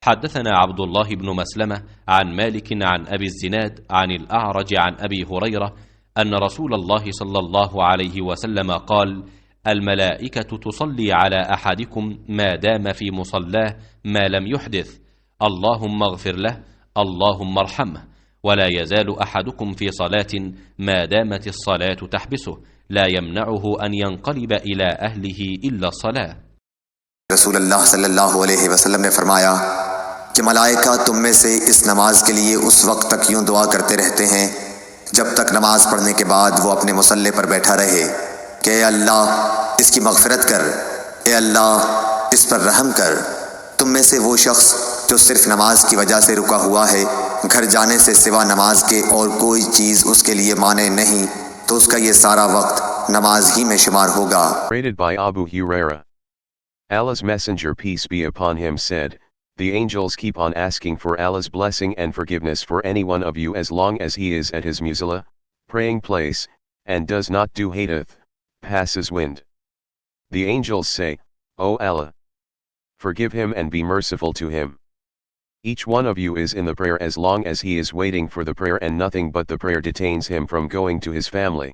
حدثنا عبد الله بن مسلمة عن مالك عن أبي الزناد عن الأعرج عن أبي هريرة أن رسول الله صلى الله عليه وسلم قال: الملائكة تصلي على أحدكم ما دام في مصلاه ما لم يحدث، اللهم اغفر له، اللهم ارحمه. ولا يزال أحدكم في صلاة ما دامت الصلاة تحبسه، لا يمنعه أن ينقلب إلى أهله إلا الصلاة. रसूल अल्लाह सल्लल्लाहु अलैहि वसल्लम ने फरमाया कि मलाइका तुम में से इस नमाज के लिए उस वक्त तक यूं दुआ करते रहते हैं जब तक नमाज पढ़ने के बाद वो अपने मुसल्ले पर बैठा रहे कि ए अल्लाह इसकी मग़फ़िरत कर, ए अल्लाह इस पर रहम कर। तुम में से वो शख्स जो सिर्फ नमाज की वजह से रुका हुआ है, घर जाने से सिवा नमाज के और कोई चीज़ उसके लिए माने नहीं, तो उसका ये सारा वक्त नमाज ही में शुमार होगा। Rated by Abu Huraira. Allah's Messenger, peace be upon him, said, "The angels keep on asking for Allah's blessing and forgiveness for any one of you as long as he is at his musalla, praying place, and does not do hadith, passes wind. The angels say, O Allah, forgive him and be merciful to him. Each one of you is in the prayer as long as he is waiting for the prayer, and nothing but the prayer detains him from going to his family."